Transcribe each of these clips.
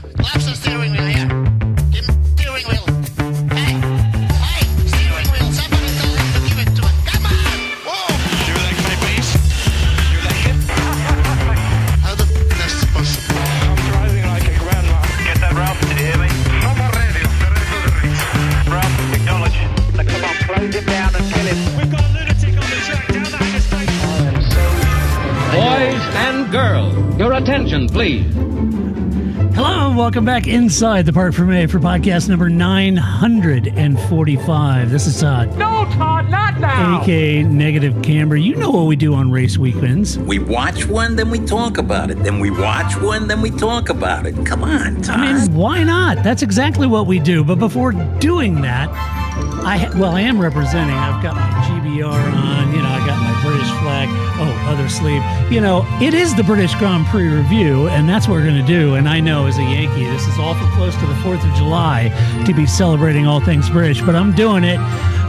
Lapse the steering wheel here. Give me the steering wheel. Hey, steering wheel. Somebody tell him to give it to him. Come on. Whoa. Your leg, mate, please. Your leg. How the f*** is this possible? I'm driving like a grandma. Get that, Ralph. Did you hear me? From our radio. The rest of the race. Ralph, acknowledge. Now, come on, close him down and kill him. We've got a lunatic on the track down that interstate. Boys and girls, your attention, please. Hello and welcome back inside the Park for May for podcast number 945. This is Todd. No, Todd, not now. A.K.A. Negative Camber. You know what we do on race weekends. We watch one, then we talk about it. Then we watch one, then we talk about it. Come on, Todd. I mean, why not? That's exactly what we do. But before doing that, I am representing. I've got my GBR on. I got my British flag. Oh, other sleeve. It is the British Grand Prix review, and that's what we're going to do. And I know as a Yankee, this is awful close to the 4th of July to be celebrating all things British, but I'm doing it.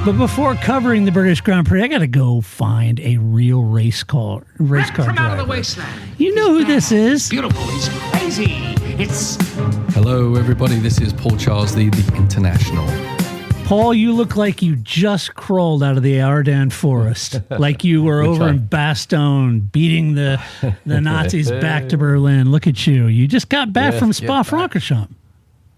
But before covering the British Grand Prix, I got to go find a real race car From driver. out of the wasteland. You know who this is? Beautiful. He's crazy. It's Hello, everybody. This is Paul Charles, the International. Paul, you look like you just crawled out of the Ardennes forest, like you were over in Bastogne beating the Nazis back to Berlin. Look at you. You just got back from Spa-Francorchamps.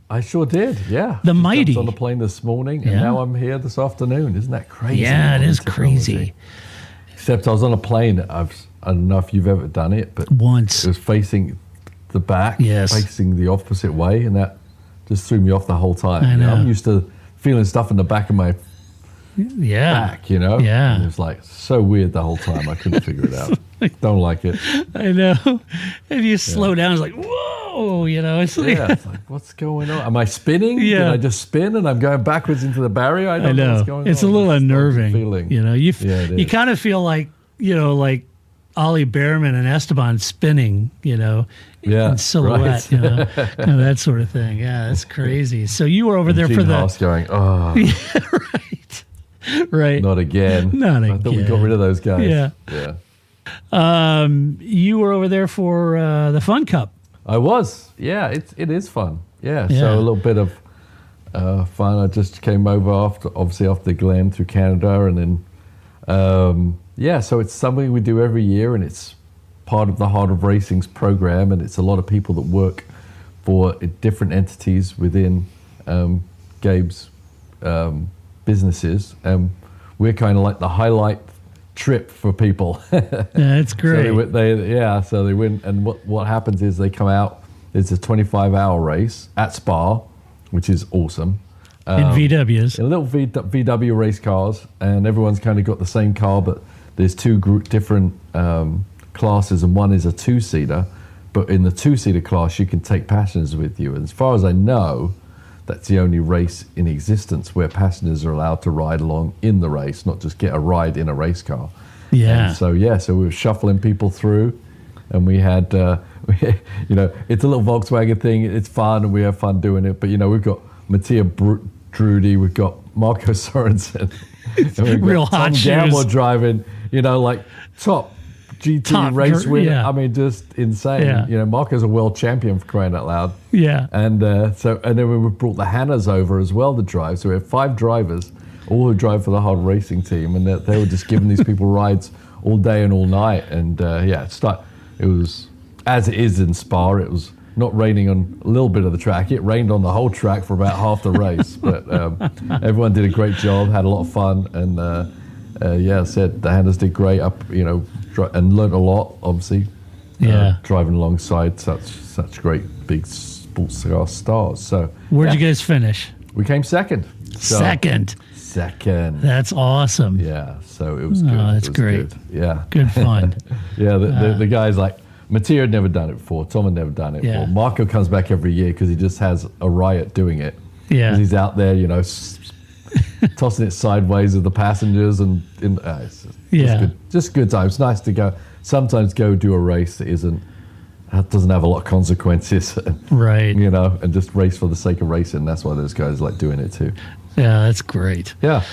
I sure did, yeah. The mighty. I was on the plane this morning, and now I'm here this afternoon. Isn't that crazy? Yeah, it is crazy. Except I was on a plane. I don't know if you've ever done it, but Once. it was facing the back, Yes. facing the opposite way, and that just threw me off the whole time. I know. I'm used to feeling stuff in the back of my back, Yeah. And it was like so weird the whole time. I couldn't figure it out. Don't like it. I know. And you slow down, it's like, whoa, it's like, Yeah, it's like, what's going on? Am I spinning? Yeah. Did I just spin and I'm going backwards into the barrier? I don't know what's going it's on. a little It's unnerving. feeling. You it kind of feel like, like Ollie Behrman and Esteban spinning, in silhouette, right. kind of that sort of thing. Yeah, that's crazy. So you were over there Gene for the Haas going, oh, right. not again. Not I thought we got again. rid of those guys. Yeah. You were over there for the Fun Cup. I was. Yeah, it is fun. Yeah, Yeah. so a little bit of fun. I just came over after the Glen through Canada, and then so it's something we do every year, and it's part of the Heart of Racing's program, and it's a lot of people that work for different entities within Gabe's businesses, and we're kind of like the highlight trip for people. That's great. So they win, and what happens is they come out. It's a 25-hour race at Spa, which is awesome. In VWs. In little VW race cars, and everyone's kind of got the same car, but there's two different classes, and one is a two-seater. But in the two-seater class, you can take passengers with you. And as far as I know, that's the only race in existence where passengers are allowed to ride along in the race, not just get a ride in a race car. Yeah. And so we were shuffling people through, and we had, it's a little Volkswagen thing. It's fun, and we have fun doing it. But we've got Mattia Drudi, we've got Marco Sorensen, and we've got Real hot Tom shoes. Gamble driving. Like top GT race winner. yeah. I mean, just insane. Yeah. Marco's a world champion for crying out loud. Yeah. And then we brought the Hannas over as well to drive. So we have 5 drivers, all who drive for the Hard Racing team, and they were just giving these people rides all day and all night. And it was, as it is in Spa, it was not raining on a little bit of the track. It rained on the whole track for about half the race. But everyone did a great job, had a lot of fun, and said the Hannas did great up, and learned a lot, obviously. Driving alongside such great big sports car stars. So Where'd you guys finish? we came second. So, Second. That's awesome. Yeah, so it was good. That's It was great. Good. Yeah. Good fun. The guys like Mattia had never done it before. Tom had never done it before. Marco comes back every year because he just has a riot doing it. Yeah. 'Cause he's out there, tossing it sideways with the passengers, and it's just good time. It's nice to sometimes go do a race that doesn't have a lot of consequences, Right. and just race for the sake of racing. That's why those guys like doing it too. Yeah, that's great. Yeah,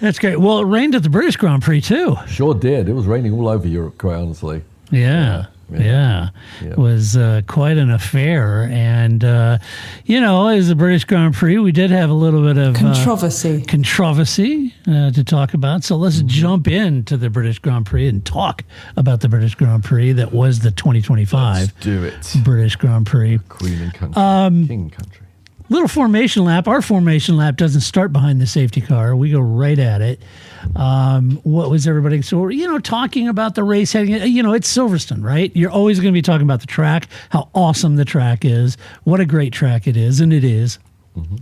That's great. Well, it rained at the British Grand Prix too. sure did. It was raining all over Europe, quite honestly. Yeah. Yeah. Yeah. It was quite an affair. And, as the British Grand Prix, we did have a little bit of Controversy to talk about. So let's jump into the British Grand Prix and talk about the British Grand Prix that was the 2025 Let's do it. British Grand Prix. Queen and country. King country. Little formation lap. Our formation lap doesn't start behind the safety car. We go right at it. What was everybody? So, talking about the race heading, it's Silverstone, right? You're always going to be talking about the track, how awesome the track is, what a great track it is, and it is. Mm-hmm.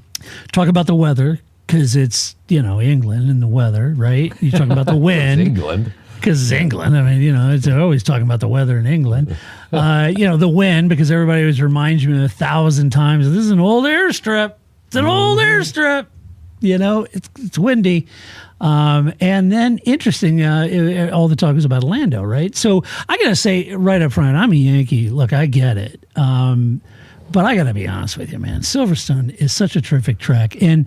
Talk about the weather, because it's, England and the weather, right? You talk about the wind. England. Because it's England. I mean, they're always talking about the weather in England. The wind, because everybody always reminds me 1,000 times, this is an old airstrip. It's an old airstrip. It's windy. And then interesting, all the talk was about Lando, right? So I got to say right up front, I'm a Yankee. Look, I get it. But I got to be honest with you, man. Silverstone is such a terrific track. And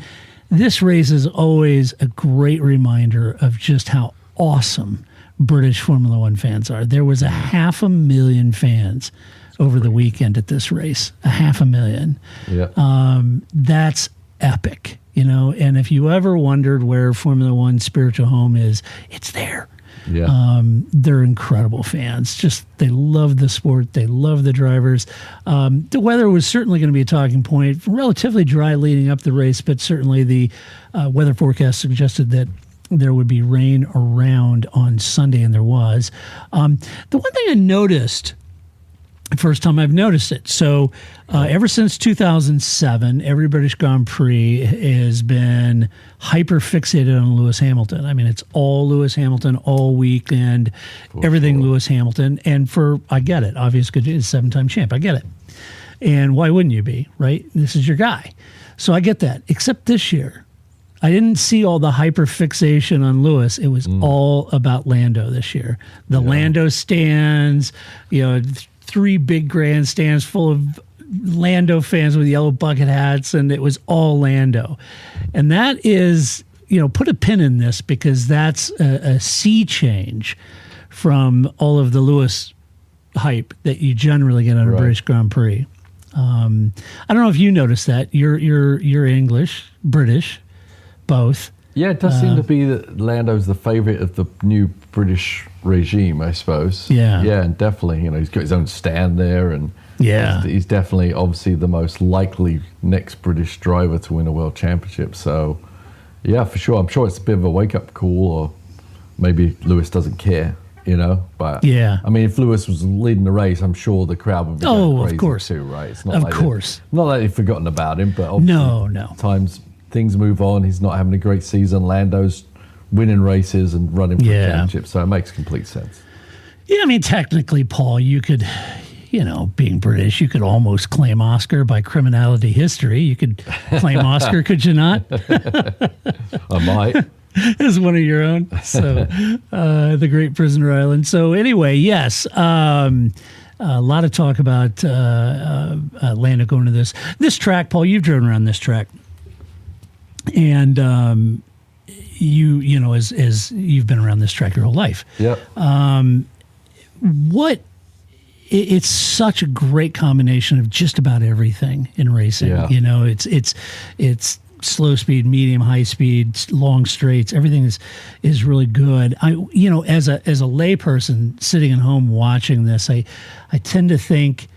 this race is always a great reminder of just how awesome British Formula One fans are. There was 500,000 fans over the weekend at this race. 500,000. Yeah. That's epic, and if you ever wondered where Formula One's spiritual home is, it's there. Yeah. They're incredible fans. Just, they love the sport. They love the drivers. The weather was certainly going to be a talking point. Relatively dry leading up the race, but certainly the weather forecast suggested that there would be rain around on Sunday, and there was. The one thing I noticed, first time I've noticed it, so ever since 2007, every British Grand Prix has been hyper fixated on Lewis Hamilton. I mean, it's all Lewis Hamilton all weekend, everything Lewis Hamilton. And I get it, obviously, he's a 7-time champ. I get it. And why wouldn't you be, right? This is your guy. So I get that, except this year. I didn't see all the hyper fixation on Lewis. It was all about Lando this year. The Lando stands, 3 big grandstands full of Lando fans with yellow bucket hats, and it was all Lando. And that is, put a pin in this, because that's a sea change from all of the Lewis hype that you generally get on a British Grand Prix. I don't know if you noticed that. You're English, British. Both. Yeah, it does seem to be that Lando's the favourite of the new British regime, I suppose. Yeah. Yeah, and definitely, he's got his own stand there, and he's definitely, obviously, the most likely next British driver to win a world championship. So, yeah, for sure. I'm sure it's a bit of a wake-up call, or maybe Lewis doesn't care, But, I mean, if Lewis was leading the race, I'm sure the crowd would be going crazy of course. too, right? It's not not like they've forgotten about him, but obviously times things move on. He's not having a great season. Lando's winning races and running for a championship, so it makes complete sense. Yeah, I mean, technically, Paul, you could, being British, you could almost claim Oscar by criminality history. You could claim Oscar, could you not? I might. As one of your own. So, the Great Prisoner Island. So, anyway, yes. A lot of talk about Lando going to this track. Paul, you've driven around this track. And as you've been around this track your whole life. Yep. It's such a great combination of just about everything in racing. Yeah. It's slow speed, medium, high speed, long straights. Everything is really good. As a layperson sitting at home watching this, I tend to think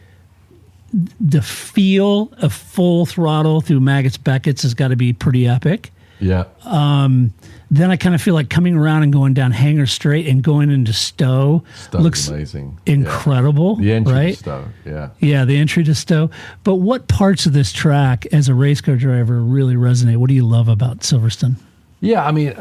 the feel of full throttle through Maggots Beckett's has got to be pretty epic. Yeah. Then I kind of feel like coming around and going down Hanger Straight and going into Stowe looks amazing, incredible. The entry right? to Stowe, yeah. Yeah, the entry to Stowe. But what parts of this track, as a race car driver, really resonate? What do you love about Silverstone? Yeah, I mean,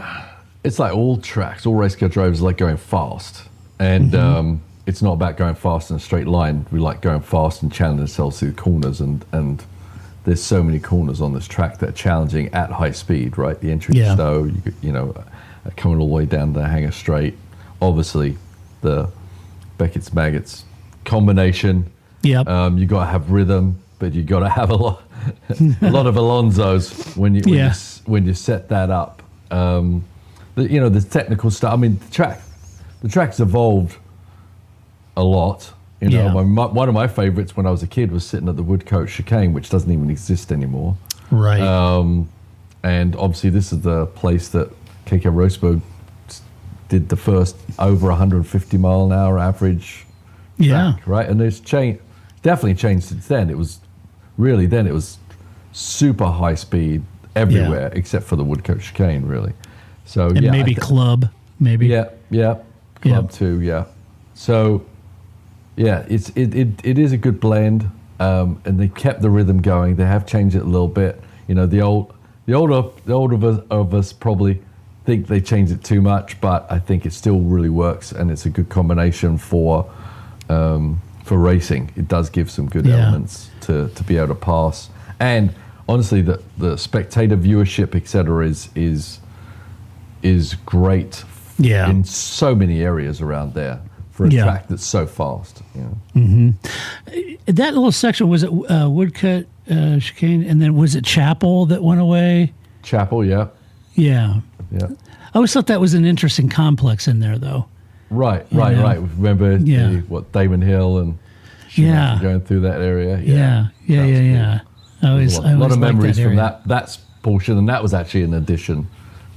it's like all tracks, all race car drivers like going fast, and it's not about going fast in a straight line. We like going fast and challenging ourselves through corners, and there's so many corners on this track that are challenging at high speed, right? The entry to Stowe, coming all the way down the Hanger Straight. Obviously, the Beckett's Maggots combination. Yep. You got to have rhythm, but you got to have a lot of Alonsos when you set that up. The technical stuff. I mean, the track's evolved a lot You know, Yeah. one of my favorites when I was a kid was sitting at the Woodcote chicane, which doesn't even exist anymore. Right. And obviously, this is the place that Keke Rosberg did the first over 150 mile an hour average. Yeah. Track, right, and it's definitely changed since then. It was super high speed everywhere except for the Woodcote chicane, really. So And maybe club, maybe. Yeah, club too. Yeah, so yeah, it is a good blend, and they kept the rhythm going. They have changed it a little bit. You know, the older of us probably think they changed it too much, but I think it still really works, and it's a good combination for racing. It does give some good elements to be able to pass, and honestly, the spectator viewership, etc., is great. Yeah. In so many areas around there for a track that's so fast. You know? Mm-hmm. That little section, was it Woodcut chicane, and then was it Chapel that went away? Chapel, yeah. Yeah. Yeah. I always thought that was an interesting complex in there, though. Right. Yeah. Remember Damon Hill and Schumacher going through that area? Yeah. I always a lot of memories that from that portion, and that was actually an addition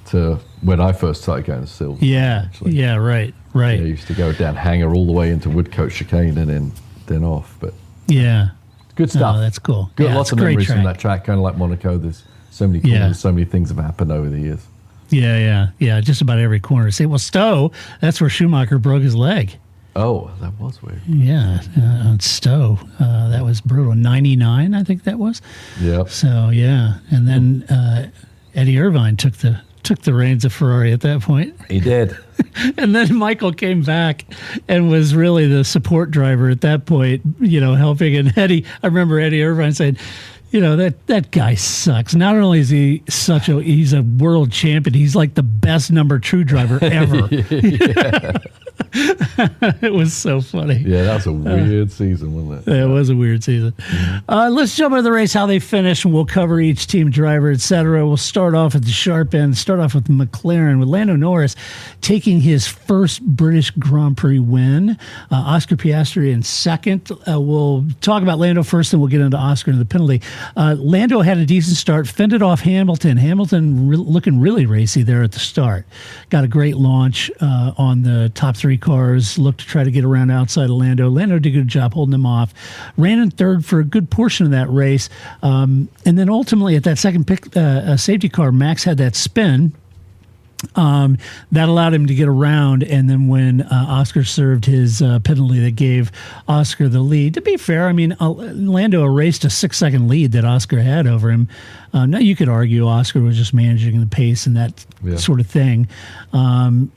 to when I first started going to Silverstone. Yeah, actually. yeah, right. I used to go down Hanger all the way into Woodcote chicane and then off. But yeah, good stuff. Oh, that's cool. Good, Yeah, lots of memories from that track, kind of like Monaco. There's so many corners, so many things have happened over the years. Yeah. Just about every corner. See, well, Stowe, that's where Schumacher broke his leg. Oh, that was weird. Yeah, on Stowe. That was brutal. 99, I think that was. Yeah. So, yeah. And then Eddie Irvine took the reins of Ferrari at that point. He did. And then Michael came back and was really the support driver at that point, helping. And I remember Eddie Irvine saying, that guy sucks. Not only is he he's a world champion, he's like the best number 2 driver ever. It was so funny. Yeah, that was a weird season, wasn't it? It was a weird season. Let's jump into the race, how they finished, and we'll cover each team driver, etc. We'll start off at the sharp end, start off with McLaren, with Lando Norris taking his first British Grand Prix win. Oscar Piastri in second. We'll talk about Lando first, and we'll get into Oscar and the penalty. Lando had a decent start, fended off Hamilton. Hamilton looking really racy there at the start. Got a great launch on the top 3 cars, looked to try to get around outside of Lando. Lando did a good job holding him off. Ran in third for a good portion of that race. And then ultimately at that second safety car, Max had that spin. That allowed him to get around, and then when Oscar served his penalty that gave Oscar the lead. To be fair, I mean, Lando erased a 6-second lead that Oscar had over him. Now, you could argue Oscar was just managing the pace and that sort of thing. And,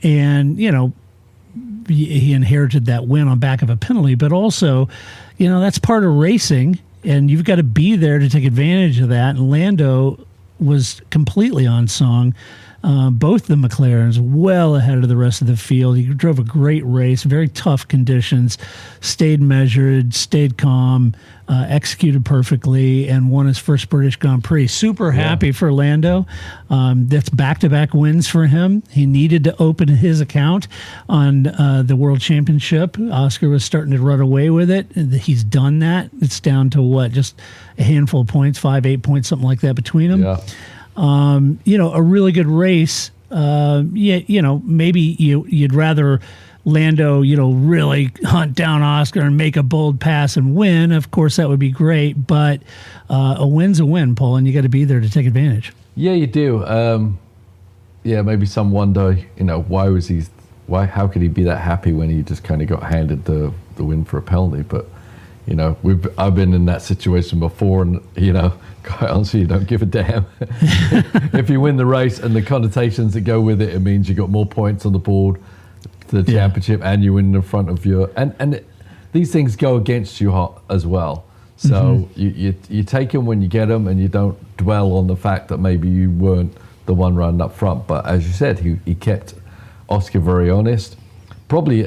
he inherited that win on back of a penalty, but also, that's part of racing, and you've got to be there to take advantage of that. And Lando was completely on song. Both the McLarens well ahead of the rest of the field. He drove a great race, very tough conditions, stayed measured, stayed calm, executed perfectly, and won his first British Grand Prix. Super happy for Lando. That's back-to-back wins for him. He needed to open his account on the World Championship. Oscar was starting to run away with it. He's done that. It's down to just a handful of points, 5-8 points, something like that between them. Yeah. A really good race. Maybe you'd rather Lando, really hunt down Oscar and make a bold pass and win. Of course, that would be great, but a win's a win, Paul, and you got to be there to take advantage. Yeah, you do. Maybe some wonder, how could he be that happy when he just kind of got handed the win for a penalty? But I've been in that situation before, and quite honestly, you don't give a damn. If you win the race and the connotations that go with it, it means you got more points on the board, the championship, and you win in front of your and these things go against you as well. So you take them when you get them, and you don't dwell on the fact that maybe you weren't the one running up front. But as you said, he kept Oscar very honest. Probably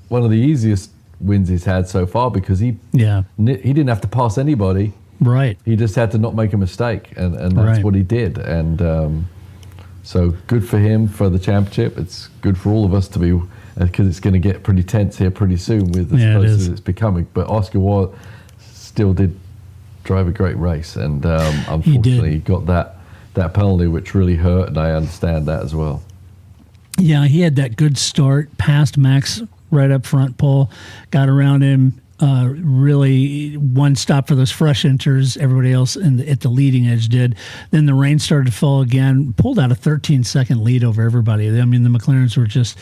one of the easiest wins he's had so far, because he didn't have to pass anybody. Right. He just had to not make a mistake, and that's what he did. And so good for him for the championship. It's good for all of us to be because it's going to get pretty tense here pretty soon with as close as it's becoming. But Oscar still did drive a great race, and unfortunately he got that penalty, which really hurt, and I understand that as well. Yeah, he had that good start, passed Max right up front, Paul, got around him. Really one stop for those fresh enters. Everybody else at the leading edge did. Then the rain started to fall again, pulled out a 13-second lead over everybody. I mean, the McLarens were just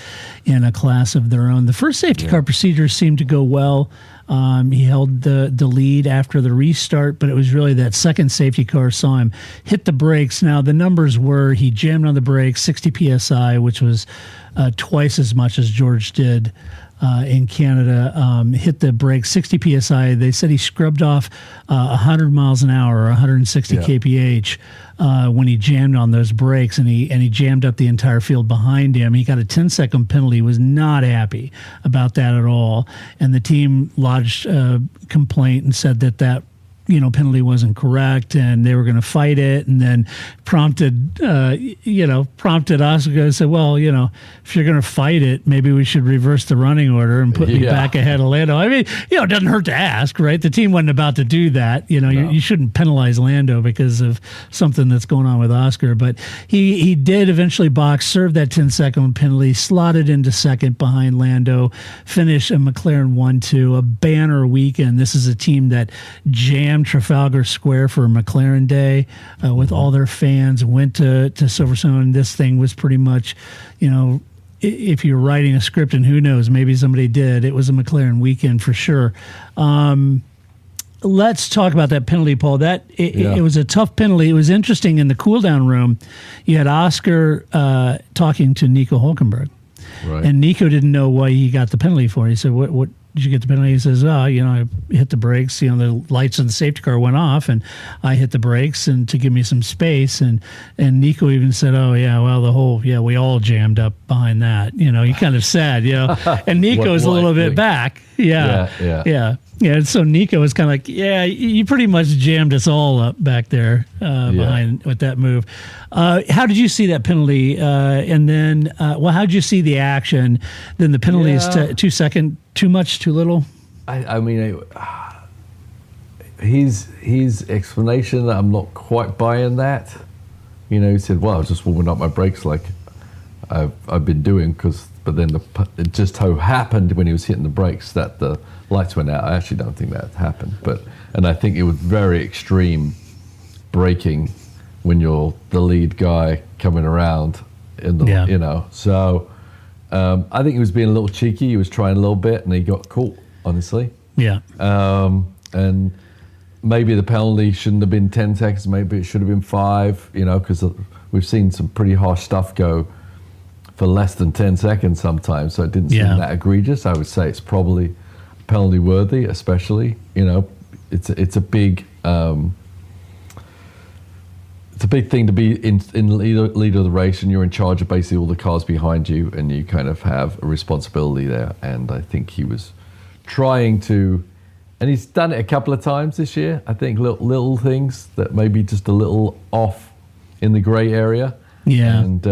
in a class of their own. The first safety car procedure seemed to go well. He held the lead after the restart, but it was really that second safety car saw him hit the brakes. Now, the numbers were he jammed on the brakes, 60 PSI, which was twice as much as George did in Canada, hit the brakes 60 psi. They said he scrubbed off 100 miles an hour or 160 kph when he jammed on those brakes, and he jammed up the entire field behind him. He got a 10-second penalty. Was not happy about that at all, and the team lodged a complaint and said that penalty wasn't correct, and they were going to fight it, and then prompted Oscar to say, well, if you're going to fight it, maybe we should reverse the running order and put me back ahead of Lando. I mean, it doesn't hurt to ask, right? The team wasn't about to do that. No. You shouldn't penalize Lando because of something that's going on with Oscar, but he did eventually box, served that 10-second penalty, slotted into second behind Lando, finished a McLaren 1-2, a banner weekend. This is a team that jammed Trafalgar Square for McLaren Day with all their fans, went to Silverstone. This thing was pretty much, if you're writing a script, and who knows, maybe somebody did, it was a McLaren weekend for sure. Let's talk about that penalty, Paul. It was a tough penalty. It was interesting in the cool-down room. You had Oscar talking to Nico Hulkenberg. Right. And Nico didn't know why he got the penalty for. He said, what did you get the penalty? He says, I hit the brakes. The lights on the safety car went off, and I hit the brakes and to give me some space. And Nico even said, we all jammed up behind that. He kind of said, and Nico's a little bit back. Yeah. And so Nico was kind of like, you pretty much jammed us all up back there behind with that move. How did you see that penalty? And then, how did you see the action? Then the penalty is 2 seconds, too much, too little? I mean, his explanation, I'm not quite buying that. He said, well, I was just warming up my brakes like I've been doing, but then it just so happened when he was hitting the brakes that the lights went out. I actually don't think that happened, and I think it was very extreme braking when you're the lead guy coming around in the So I think he was being a little cheeky. He was trying a little bit, and he got caught. Honestly, and maybe the penalty shouldn't have been 10 seconds. Maybe it should have been 5. Because we've seen some pretty harsh stuff go for less than 10 seconds sometimes, so it didn't seem that egregious. I would say it's probably penalty worthy, especially. It's a big thing to be in leader of the race, and you're in charge of basically all the cars behind you, and you kind of have a responsibility there. And I think he was trying to, and he's done it a couple of times this year. I think little things that maybe just a little off in the grey area. Yeah, and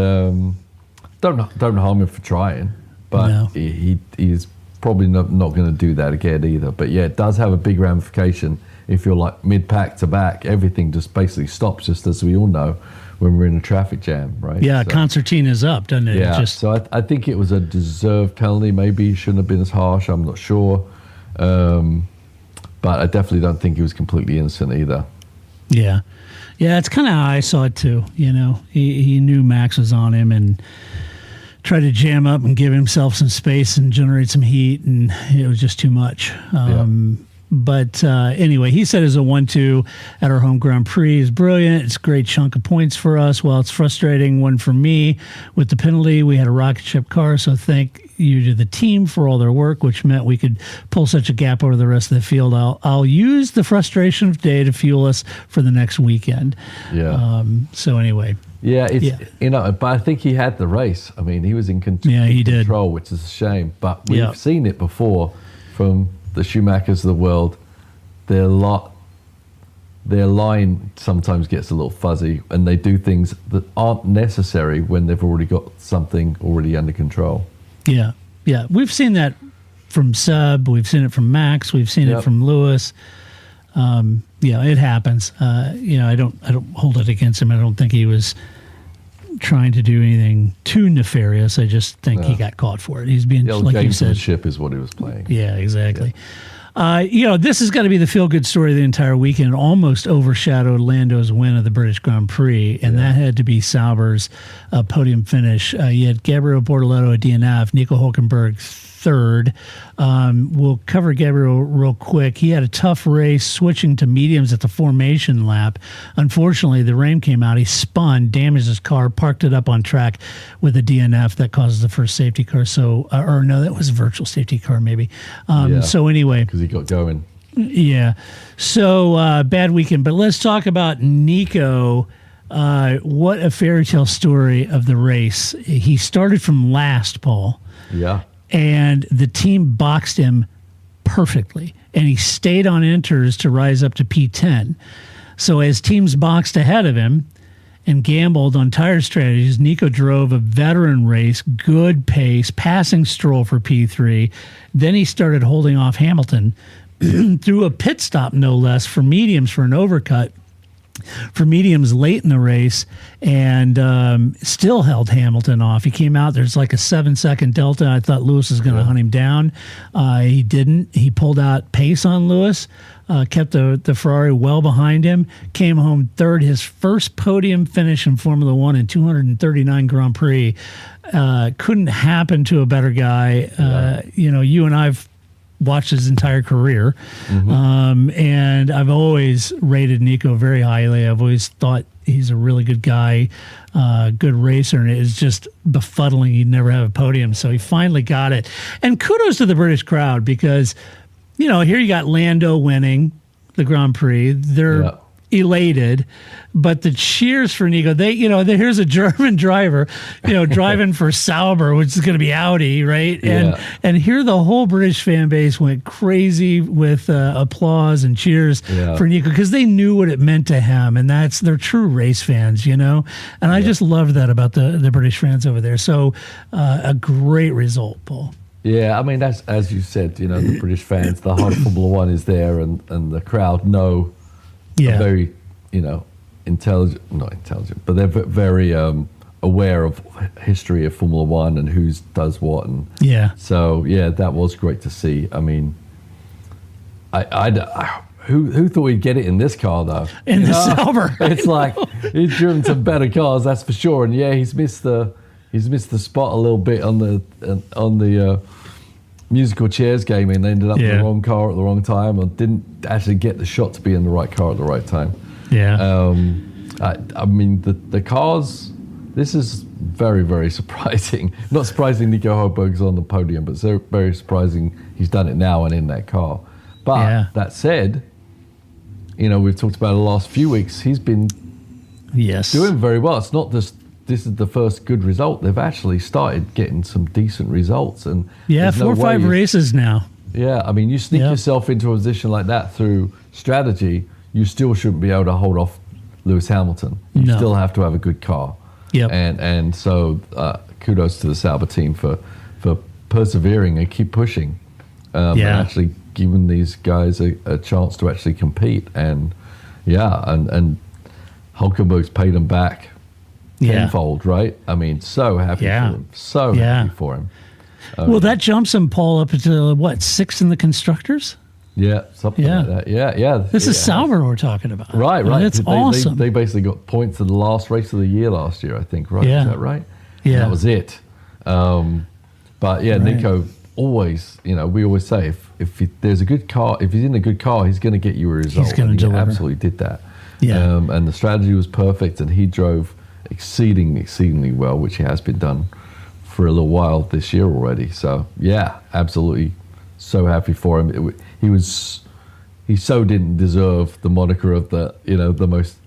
don't harm him for trying, but he's probably not going to do that again either. But it does have a big ramification if you're like mid-pack to back. Everything just basically stops, just as we all know when we're in a traffic jam, right? Yeah, so, concertina's up, doesn't it? Yeah, so I think it was a deserved penalty. Maybe it shouldn't have been as harsh, I'm not sure. But I definitely don't think he was completely innocent either. Yeah, it's kind of how I saw it too. He knew Max was on him and tried to jam up and give himself some space and generate some heat, and it was just too much. But anyway, he said it's a 1-2 at our home Grand Prix is brilliant. It's a great chunk of points for us. Well, it's frustrating one for me with the penalty. We had a rocket ship car, so thank you to the team for all their work, which meant we could pull such a gap over the rest of the field. I'll use the frustration of today to fuel us for the next weekend. So anyway. But I think he had the race. I mean, he was in control, which is a shame. But we've seen it before from the Schumachers of the world. Their line sometimes gets a little fuzzy, and they do things that aren't necessary when they've already got something already under control. Yeah. We've seen that from Seb. We've seen it from Max. We've seen it from Lewis. It happens. I don't hold it against him. I don't think he was trying to do anything too nefarious. I just think he got caught for it. He's being, like you said, gamesmanship is what he was playing. Yeah, exactly. This has got to be the feel-good story of the entire weekend. It almost overshadowed Lando's win of the British Grand Prix, and that had to be Sauber's podium finish. You had Gabriel Bortoletto at DNF, Nico Hulkenberg third. We'll cover Gabriel real quick. He had a tough race, switching to mediums at the formation lap. Unfortunately, the rain came out. He spun, damaged his car, parked it up on track with a DNF that causes the first safety car. So, that was a virtual safety car maybe. So anyway. Because he got going. Yeah. So, bad weekend. But let's talk about Nico. What a fairy tale story of the race. He started from last, Paul. Yeah. And the team boxed him perfectly. And he stayed on inters to rise up to P10. So as teams boxed ahead of him and gambled on tire strategies, Nico drove a veteran race, good pace, passing Stroll for P3. Then he started holding off Hamilton through a pit stop, no less, for mediums for an overcut. For mediums late in the race, and still held Hamilton off. He came out, there's like a 7-second delta. I thought Lewis was going to hunt him down. He didn't. He pulled out pace on Lewis, kept the Ferrari well behind him, came home third, his first podium finish in Formula One in 239 Grand Prix. Couldn't happen to a better guy. You and I've watched his entire career. And I've always rated Nico very highly. I've always thought he's a really good guy, good racer, and it's just befuddling he'd never have a podium. So he finally got it. And kudos to the British crowd because, here you got Lando winning the Grand Prix. They're elated, but the cheers for Nico, here's a German driver, driving for Sauber, which is going to be Audi, right? And here the whole British fan base went crazy with applause and cheers for Nico because they knew what it meant to him, and they're true race fans, And I just love that about the British fans over there. So a great result, Paul. Yeah, I mean, that's, as you said, the British fans, the heart of Formula One is there, and the crowd know. Are very, not intelligent, but they're very aware of history of Formula One and who does what. And so, that was great to see. I mean, who thought we'd get it in this car, though? In the Sauber. It's like, he's driven some better cars, that's for sure. And he's missed the spot a little bit on the musical chairs game, and ended up in the wrong car at the wrong time, or didn't actually get the shot to be in the right car at the right time. I mean, the cars, this is very, very surprising. Not surprising Nico Hulkenberg's on the podium, but so very surprising he's done it now and in that car. But that said, we've talked about it the last few weeks, he's been doing very well. It's not just this is the first good result. They've actually started getting some decent results. And 4 or 5 races now. Yeah, I mean, you sneak yourself into a position like that through strategy, you still shouldn't be able to hold off Lewis Hamilton. You still have to have a good car. And so kudos to the Sauber team for persevering and keep pushing. And actually giving these guys a chance to actually compete. And Hulkenberg's paid them back tenfold, right? I mean, so happy for him. So happy for him. Well, that jumps him, Paul, up to 6th in the constructors? Yeah, something like that. Yeah. This is Sauber we're talking about. Right. That's awesome. They basically got points in the last race of the year last year, I think, right? Is that right? Yeah. And that was it. Nico always, we always say if there's a good car, if he's in a good car, he's going to get you a result. He's going to deliver. He absolutely did that. Yeah. And the strategy was perfect, and he drove exceedingly well, which he has been done for a little while this year already. So absolutely, so happy for him. He so didn't deserve the moniker of the most.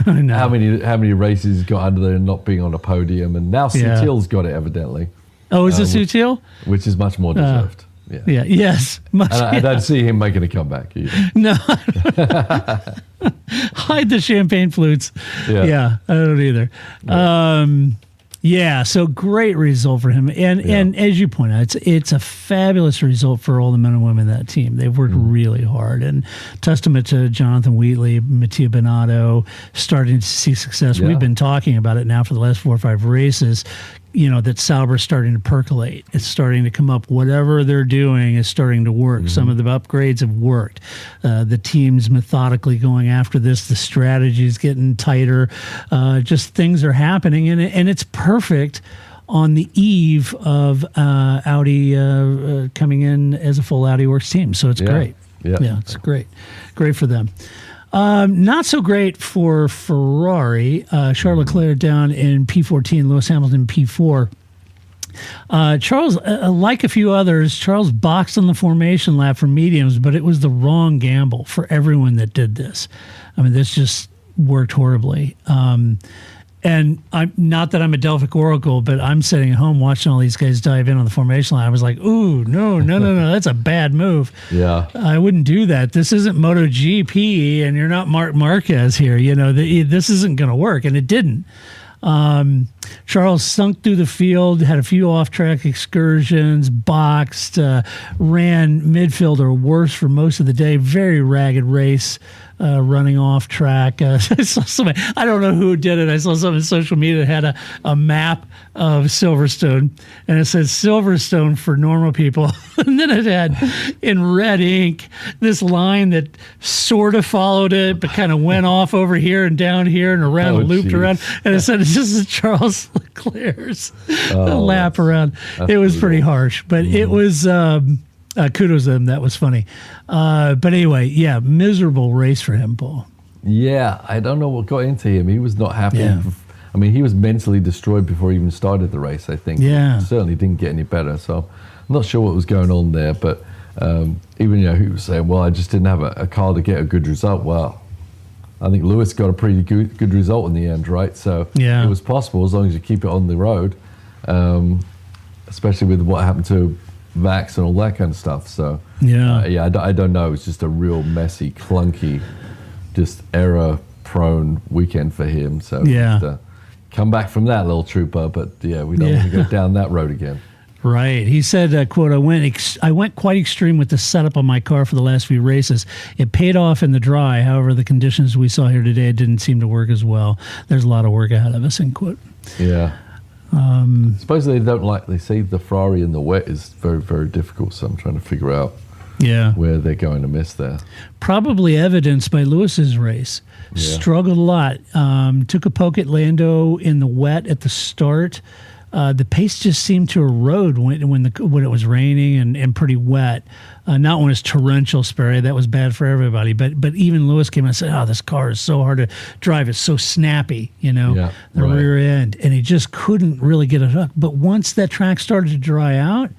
I know. How many races he's got under there and not being on a podium, and now Sutil's got it evidently. Oh, is it Sutil? Which is much more deserved. Yes. I don't see him making a comeback either. No. Hide the champagne flutes. Yeah, I don't either. Yeah, so great result for him, and as you point out, it's a fabulous result for all the men and women in that team. They've worked really hard, and testament to Jonathan Wheatley, Mattia Binotto, starting to see success. Yeah. We've been talking about it now for the last 4 or 5 races. That Sauber's starting to percolate. It's starting to come up. Whatever they're doing is starting to work. Some of the upgrades have worked. The team's methodically going after this. The strategy's getting tighter. Just things are happening, and it's perfect on the eve of Audi coming in as a full Audi Works team. So it's great. Yeah, it's great. Great for them. Not so great for Ferrari. Charles Leclerc down in P14, Lewis Hamilton P4. Charles, like a few others, Charles boxed on the formation lap for mediums, but it was the wrong gamble for everyone that did this. I mean, this just worked horribly. And I'm not that I'm a Delphic Oracle, but I'm sitting at home watching all these guys dive in on the formation line. I was like, ooh, no, that's a bad move. Yeah. I wouldn't do that. This isn't MotoGP, and you're not Marc Marquez here. This isn't going to work, and it didn't. Charles sunk through the field, had a few off-track excursions, boxed, ran midfield or worse for most of the day. Very ragged race. Running off track. I saw somebody, I don't know who did it. I saw something on social media that had a map of Silverstone, and it says Silverstone for normal people. And then it had in red ink this line that sort of followed it, but kind of went off over here and down here and around and looped around. And it said it's just Charles Leclerc's lap around. It was pretty harsh, but it was. Kudos to them. That was funny. But anyway, miserable race for him, Paul. Yeah, I don't know what got into him. He was not happy. Yeah. I mean, he was mentally destroyed before he even started the race, I think. Yeah. He certainly didn't get any better. So I'm not sure what was going on there. But even, he was saying, well, I just didn't have a car to get a good result. Well, I think Lewis got a pretty good result in the end, right? So it was possible as long as you keep it on the road, especially with what happened to Max and all that kind of stuff. So I don't know. It's just a real messy, clunky, just error-prone weekend for him. So come back from that, little trooper. But we don't want to go down that road again. Right. He said, quote, I went quite extreme with the setup on my car for the last few races. It paid off in the dry. However, the conditions we saw here today didn't seem to work as well. There's a lot of work ahead of us, end quote. Yeah. Suppose they say the Ferrari in the wet is very, very difficult, so I'm trying to figure out where they're going to miss there. Probably evidenced by Lewis's race. Struggled a lot. Took a poke at Lando in the wet at the start. The pace just seemed to erode when it was raining and pretty wet. Not when it's torrential spray. That was bad for everybody. But even Lewis came and said, this car is so hard to drive. It's so snappy, the rear end. And he just couldn't really get it hooked. But once that track started to dry out,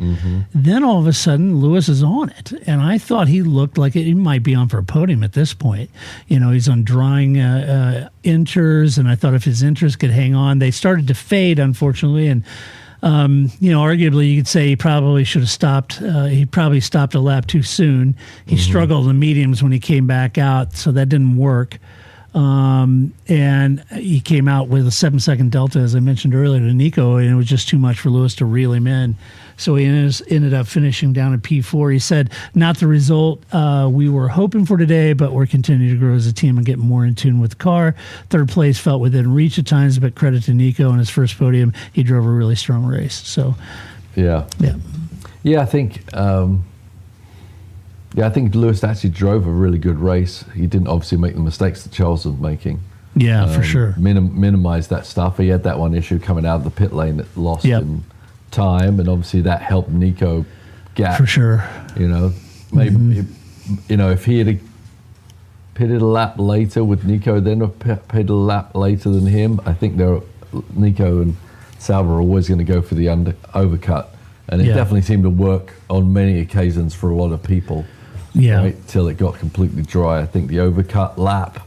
then all of a sudden Lewis is on it. And I thought he looked like he might be on for a podium at this point. He's on drying inters, and I thought if his inters could hang on. They started to fade, unfortunately, and arguably you could say he probably should have stopped. He probably stopped a lap too soon. He struggled in mediums when he came back out, so that didn't work. And he came out with a 7-second delta, as I mentioned earlier, to Nico, and it was just too much for Lewis to reel him in. So he ended up finishing down at P4. He said, not the result we were hoping for today, but we're continuing to grow as a team and get more in tune with the car. Third place felt within reach at times, but credit to Nico on his first podium. He drove a really strong race. So, yeah, I think Lewis actually drove a really good race. He didn't obviously make the mistakes that Charles was making. Yeah, for sure. Minimize that stuff. He had that one issue coming out of the pit lane that lost him time, and obviously that helped Nico gap. For sure. Maybe if he had pitted a lap later with Nico, then pitted a lap later than him, I think Nico and Sauber are always going to go for the overcut, and it definitely seemed to work on many occasions for a lot of people. Right, till it got completely dry. I think the overcut lap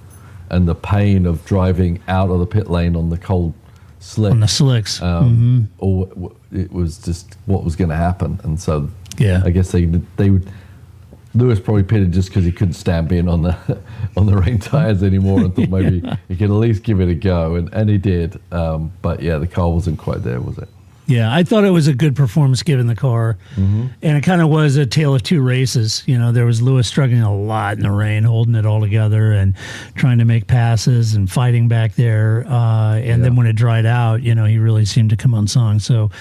and the pain of driving out of the pit lane on the cold slick. On the slicks. Or it was just what was going to happen. And so I guess they would, Lewis probably pitted just because he couldn't stand being on the rain tires anymore, and thought maybe he could at least give it a go, and he did. But yeah, the car wasn't quite there, was it? Yeah, I thought it was a good performance given the car, and it kind of was a tale of two races. You know, there was Lewis struggling a lot in the rain, holding it all together and trying to make passes and fighting back there. And then when it dried out, you know, he really seemed to come unsung. So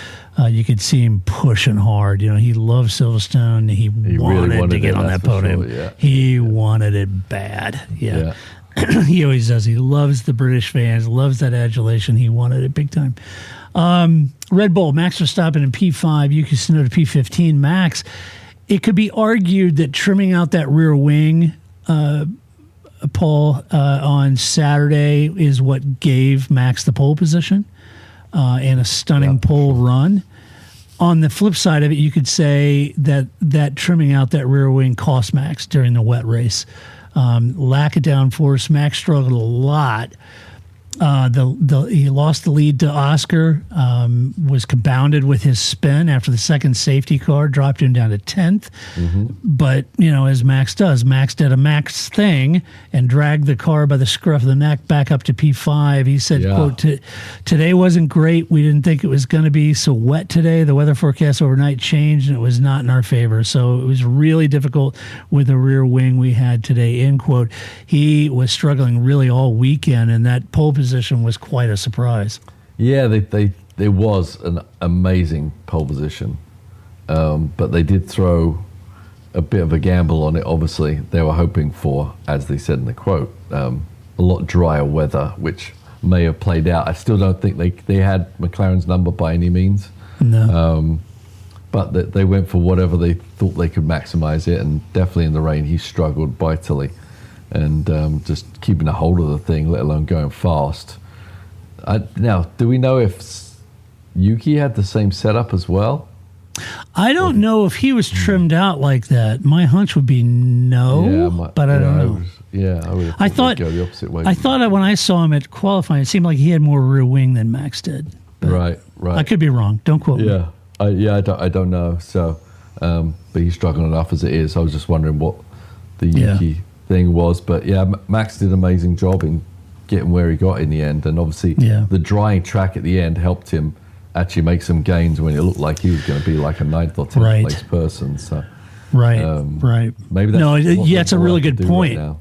you could see him pushing hard. You know, he loved Silverstone. He wanted, really wanted to get on that podium. Sure, yeah. He wanted it bad. Yeah. He always does. He loves the British fans, loves that adulation. He wanted it big time. Red Bull, Max Verstappen in P5, Yuki Tsunoda P15. Max, it could be argued that trimming out that rear wing, Paul, on Saturday is what gave Max the pole position and a stunning pole run. On the flip side of it, you could say that trimming out that rear wing cost Max during the wet race. Lack of downforce, Max struggled a lot. He lost the lead to Oscar, was compounded with his spin after the second safety car, dropped him down to 10th. But, you know, as Max does, Max did a Max thing and dragged the car by the scruff of the neck back up to P5. He said, quote, today wasn't great. We didn't think it was going to be so wet today. The weather forecast overnight changed and it was not in our favor. So it was really difficult with the rear wing we had today, end quote. He was struggling really all weekend, and that pole position was quite a surprise. Yeah, there was an amazing pole position, but they did throw a bit of a gamble on it. Obviously, they were hoping for, as they said in the quote, a lot drier weather, which may have played out. I still don't think they had McLaren's number by any means. No. But they went for whatever they thought they could maximize it, and definitely in the rain he struggled mightily. And just keeping a hold of the thing, let alone going fast. Now, do we know if Yuki had the same setup as well? I don't know if he was trimmed out like that. My hunch would be no, but I don't know. I would have thought go the opposite way. I thought that when I saw him at qualifying, it seemed like he had more rear wing than Max did. But right. I could be wrong. Don't quote me. I don't know. So, but he's struggling enough as it is. I was just wondering what the Yuki thing was, but Max did an amazing job in getting where he got in the end, and obviously the drying track at the end helped him actually make some gains when it looked like he was going to be like a 9th or 10th place person. So right. Maybe that's that's a really good point. Right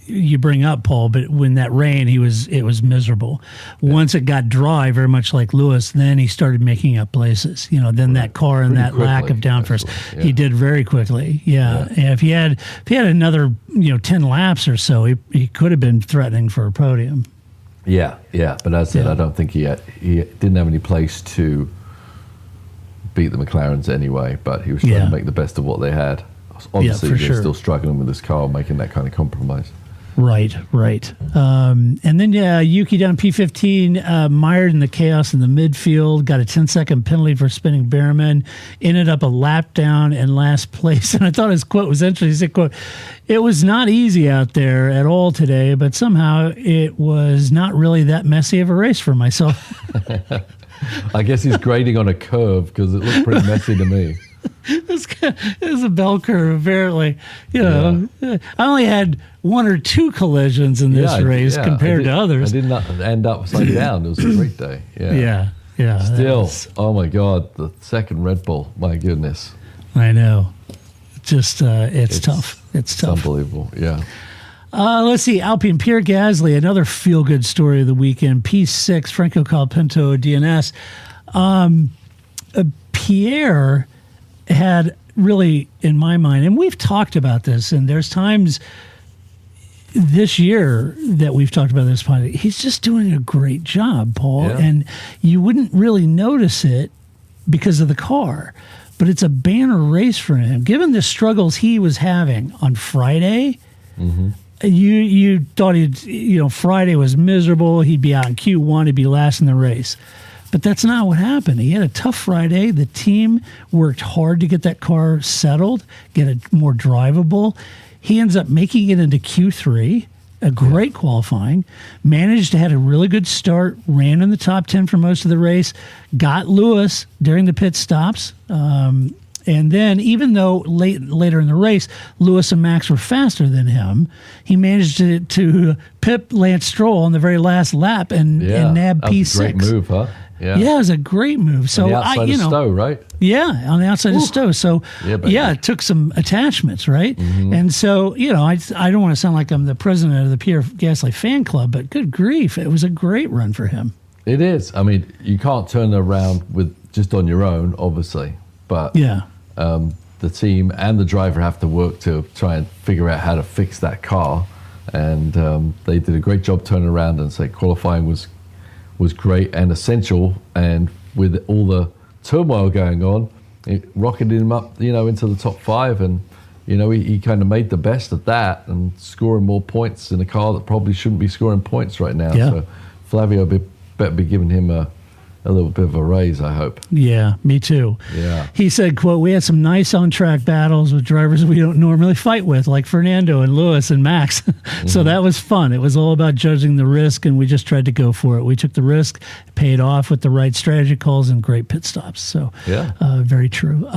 you bring up, Paul, but when that rain, it was miserable. Once it got dry, very much like Lewis, then he started making up places. You know, then that car and that lack of downforce, he did very quickly. And if he had another 10 laps or so, he could have been threatening for a podium. But as I said, I don't think he didn't have any place to beat the McLarens anyway. But he was trying to make the best of what they had. Obviously, they're still struggling with this car, making that kind of compromise. Right. And then, Yuki down P15, mired in the chaos in the midfield, got a 10-second penalty for spinning Behrman, ended up a lap down in last place. And I thought his quote was interesting. He said, quote, "It was not easy out there at all today, but somehow it was not really that messy of a race for myself." I guess he's grading on a curve because it looked pretty messy to me. It was a bell curve, apparently. I only had one or two collisions in this race compared to others. I did not end up upside down. It was a great day. Still, oh my God, the second Red Bull. My goodness. I know. Just, it's tough. It's tough. Unbelievable, yeah. Let's see, Alpine, Pierre Gasly, another feel-good story of the weekend. P6, Franco Calpinto, DNS. Pierre had really, in my mind, and we've talked about this, and there's times this year that we've talked about this podcast, he's just doing a great job, Paul, and you wouldn't really notice it because of the car, but it's a banner race for him. Given the struggles he was having on Friday, you thought Friday was miserable, he'd be out in Q1, he'd be last in the race. But that's not what happened. He had a tough Friday. The team worked hard to get that car settled, get it more drivable. He ends up making it into Q3, a great qualifying, managed to have a really good start, ran in the top 10 for most of the race, got Lewis during the pit stops, And then, even though later in the race, Lewis and Max were faster than him, he managed to pip Lance Stroll on the very last lap and nab that P6. was a great move, huh? Yeah, it was a great move. So on the outside of Stowe, right? Yeah, on the outside of Stowe. So it took some attachments, right? And so, I don't want to sound like I'm the president of the Pierre Gasly fan club, but good grief, it was a great run for him. It is. I mean, you can't turn it around with just on your own, obviously, but the team and the driver have to work to try and figure out how to fix that car, and they did a great job turning around and say qualifying was great and essential, and with all the turmoil going on, it rocketed him up, into the top 5, and he kind of made the best of that and scoring more points in a car that probably shouldn't be scoring points right now. Yeah. So Flavio better be giving him a little bit of a raise, I hope. Yeah, me too. Yeah. He said, quote, "We had some nice on-track battles with drivers we don't normally fight with, like Fernando and Lewis and Max." So that was fun. It was all about judging the risk, and we just tried to go for it. We took the risk, paid off with the right strategy calls and great pit stops. So very true.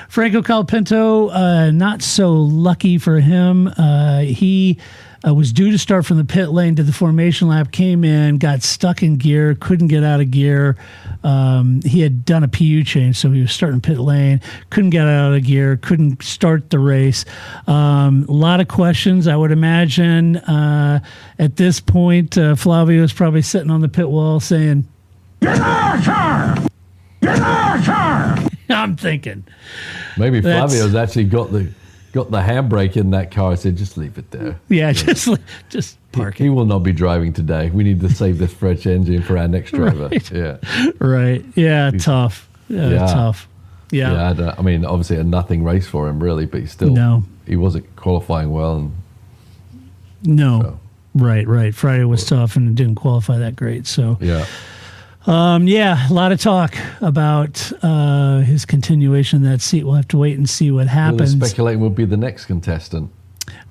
Franco Calpinto, not so lucky for him. He was due to start from the pit lane, did the formation lap, came in, got stuck in gear, couldn't get out of gear. He had done a PU change, so he was starting pit lane, couldn't get out of gear, couldn't start the race. A lot of questions, I would imagine. At this point, Flavio is probably sitting on the pit wall saying, "Get out of car! Get out of car!" I'm thinking. Maybe Flavio's actually got the handbrake in that car. I said, just leave it there. Yeah, just park it. He will not be driving today. We need to save this French engine for our next driver. Right. Yeah. Right. Yeah, tough. Tough. Yeah. Yeah, I mean, obviously a nothing race for him, really, but he wasn't qualifying well. Right. Friday was tough and didn't qualify that great. So, a lot of talk about his continuation in that seat. We'll have to wait and see what happens. Well, speculating will be the next contestant.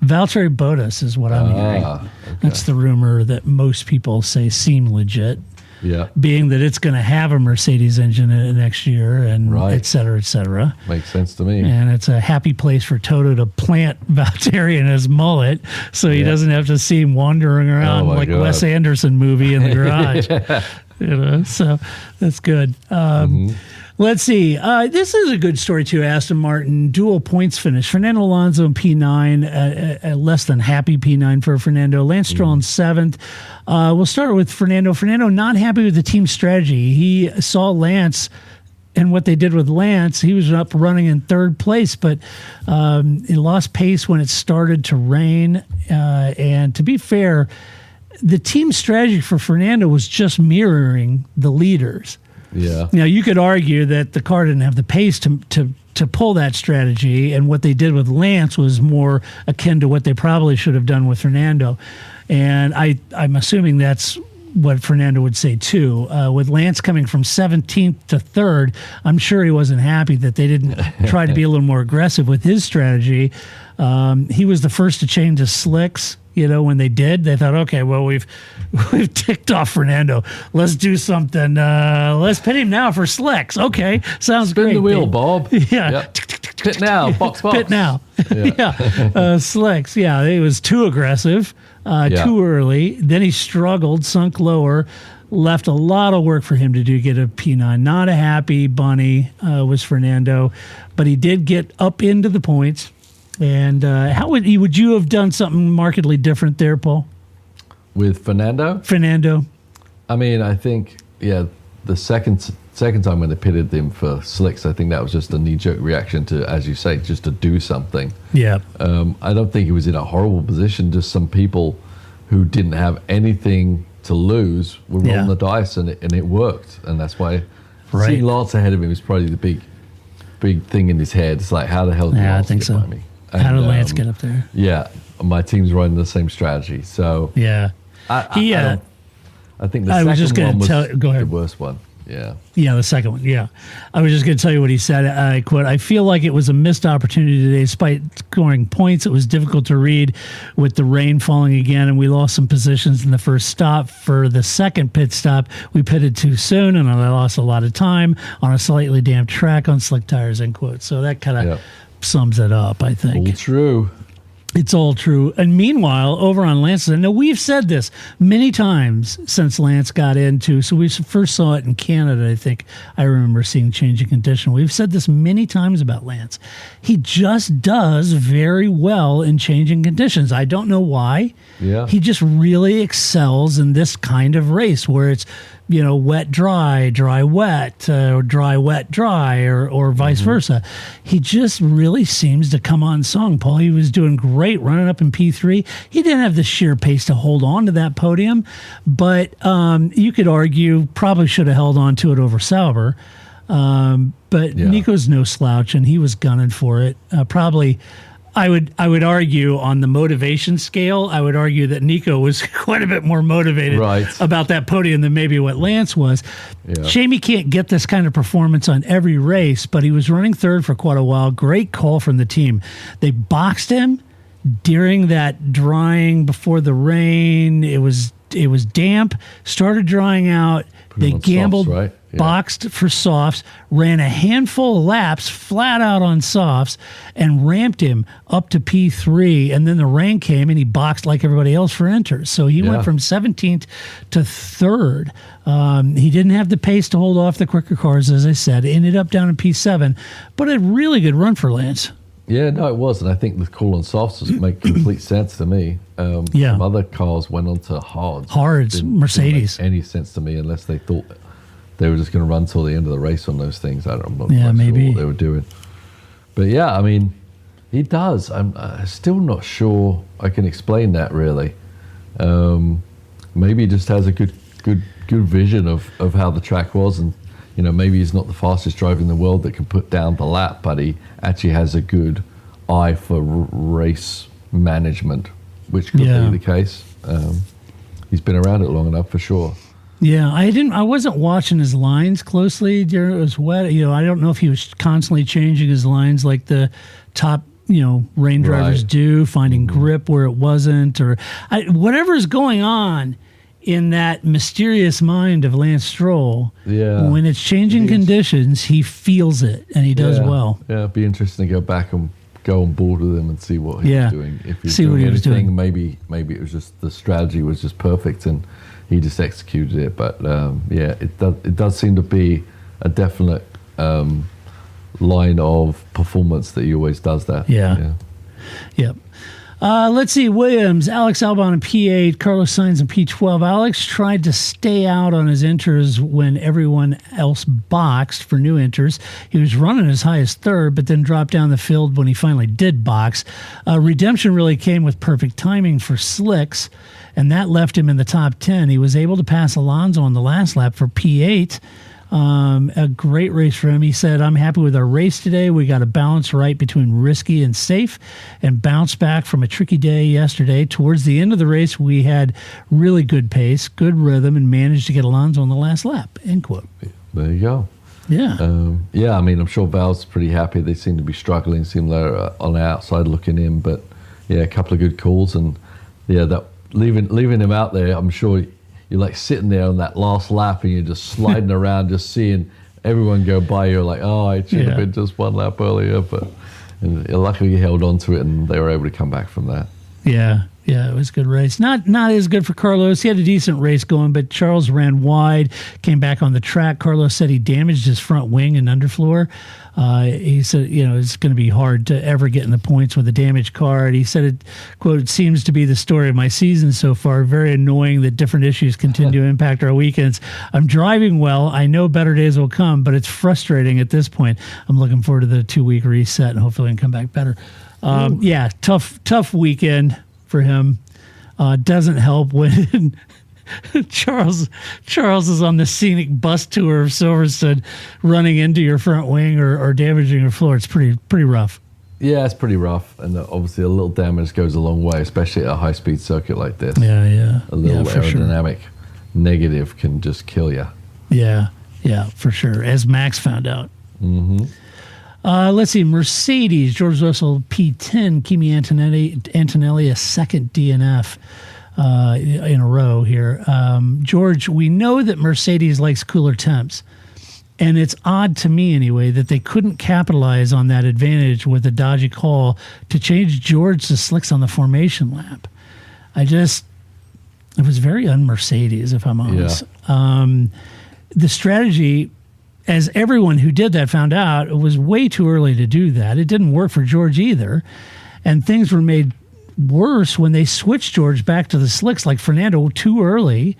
Valtteri Bottas is what I'm hearing. Okay. That's the rumor that most people say seem legit. Yeah. Being that it's going to have a Mercedes engine in it next year, and et cetera, et cetera. Makes sense to me. And it's a happy place for Toto to plant Valtteri in his mullet so he doesn't have to see him wandering around like a Wes Anderson movie in the garage. So that's good. Let's see. This is a good story too. Aston Martin dual points finish. Fernando Alonso in P9, a less than happy P9 for Fernando. Lance Stroll in 7th. We'll start with Fernando. Fernando not happy with the team strategy. He saw Lance and what they did with Lance. He was up running in 3rd place, but he lost pace when it started to rain. And to be fair, the team strategy for Fernando was just mirroring the leaders. Yeah. Now, you could argue that the car didn't have the pace to pull that strategy, and what they did with Lance was more akin to what they probably should have done with Fernando. And I'm assuming that's what Fernando would say too. With Lance coming from 17th to 3rd, I'm sure he wasn't happy that they didn't try to be a little more aggressive with his strategy. He was the first to change to slicks. When they did, they thought, okay, well, we've ticked off Fernando. Let's do something. Let's pit him now for slicks. Okay, sounds great. Spin the wheel, Bob. Yeah. Yep. Pit now, box. Pit now. Slicks. Yeah, it was too aggressive, too early. Then he struggled, sunk lower, left a lot of work for him to do, get a P9. Not a happy bunny was Fernando, but he did get up into the points. And how would you have done something markedly different there, Paul? With Fernando? I mean, I think, the second time when they pitted him for slicks, I think that was just a knee-jerk reaction to, as you say, just to do something. Yeah. I don't think he was in a horrible position. Just some people who didn't have anything to lose were rolling the dice, and it worked. And that's why seeing Lance ahead of him is probably the big thing in his head. It's like, how the hell did Lance get by me? And, how did Lance get up there? Yeah, my team's running the same strategy. So I think the second one was go ahead. the worst one. Yeah, the second one. Yeah. I was just going to tell you what he said. I quote, "I feel like it was a missed opportunity today. Despite scoring points, it was difficult to read with the rain falling again, and we lost some positions in the first stop. For the second pit stop, we pitted too soon, and I lost a lot of time on a slightly damp track on slick tires," end quote. So that kind of sums it up, I think. All true. It's all true. And meanwhile, over on Lance's, now we've said this many times since Lance got into, so we first saw it in Canada, I think. I remember seeing changing condition. We've said this many times about Lance. He just does very well in changing conditions. I don't know why. Yeah. He just really excels in this kind of race where it's, wet, dry, dry, wet, or dry, wet, dry, or vice versa. He just really seems to come on song, Paul. He was doing great running up in P3. He didn't have the sheer pace to hold on to that podium, but you could argue probably should have held on to it over Sauber. But Nico's no slouch, and he was gunning for it. Probably, I would argue on the motivation scale, I would argue that Nico was quite a bit more motivated about that podium than maybe what Lance was. Yeah. Shame he can't get this kind of performance on every race, but he was running third for quite a while. Great call from the team. They boxed him during that drying before the rain. It was damp, started drying out. They gambled, softs, right? boxed for softs, ran a handful of laps flat out on softs, and ramped him up to P3. And then the rain came, and he boxed like everybody else for inters. So he went from 17th to 3rd. He didn't have the pace to hold off the quicker cars, as I said. Ended up down in P7, but a really good run for Lance. Yeah, no, it was. And I think the call on softs make complete sense to me. Some other cars went on to hards. Mercedes. Didn't make any sense to me unless they thought they were just going to run till the end of the race on those things. I'm not quite maybe sure what they were doing. But yeah, I mean, he does. I'm still not sure I can explain that really. Maybe he just has a good vision of how the track was, and maybe he's not the fastest driver in the world that can put down the lap, but he actually has a good eye for race management, which could be the case. He's been around it long enough for sure. Yeah, I wasn't watching his lines closely during it was wet. I don't know if he was constantly changing his lines like the top, rain drivers do, finding grip where it wasn't, or whatever's going on in that mysterious mind of Lance Stroll. Yeah. When it's changing conditions, he feels it, and he does well. Yeah, it'd be interesting to go back and go on board with him and see what he was doing. If he was doing anything, maybe it was just the strategy was just perfect and he just executed it. But it does seem to be a definite line of performance that he always does that. Yeah. Let's see. Williams, Alex Albon in P8, Carlos Sainz in P12. Alex tried to stay out on his inters when everyone else boxed for new inters. He was running as high as 3rd, but then dropped down the field when he finally did box. Redemption really came with perfect timing for slicks, and that left him in the top 10. He was able to pass Alonso on the last lap for P8. A great race for him. He said, "I'm happy with our race today. We got a balance right between risky and safe and bounced back from a tricky day yesterday. Towards the end of the race, we had really good pace, good rhythm, and managed to get Alonso on the last lap," end quote. There you go. Yeah. I mean, I'm sure Val's pretty happy. They seem to be struggling, seem they're on the outside looking in, but a couple of good calls, and that leaving him out there, I'm sure you're like sitting there on that last lap and you're just sliding around, just seeing everyone go by. You're like, oh, it should have been just one lap earlier. And luckily he held on to it and they were able to come back from that. Yeah, it was a good race. Not as good for Carlos. He had a decent race going, but Charles ran wide, came back on the track. Carlos said he damaged his front wing and underfloor. He said, it's going to be hard to ever get in the points with a damaged car. And he said, it, quote, "It seems to be the story of my season so far. Very annoying that different issues continue to impact our weekends. I'm driving well. I know better days will come, but it's frustrating at this point. I'm looking forward to the 2-week reset and hopefully I can come back better." Tough weekend for him. Doesn't help when Charles is on the scenic bus tour of Silverstone, running into your front wing or damaging your floor. It's pretty rough. Yeah, it's pretty rough, and obviously a little damage goes a long way, especially at a high-speed circuit like this. A little aerodynamic negative can just kill you. Yeah, for sure. As Max found out. Mm-hmm. Let's see. Mercedes, George Russell, P10, Kimi Antonelli, a second DNF in a row here. George, we know that Mercedes likes cooler temps. And it's odd to me, anyway, that they couldn't capitalize on that advantage with a dodgy call to change George to slicks on the formation lap. It was very un-Mercedes, if I'm honest. Yeah. The strategy, as everyone who did that found out, it was way too early to do that. It didn't work for George either. And things were made worse when they switched George back to the slicks like Fernando too early,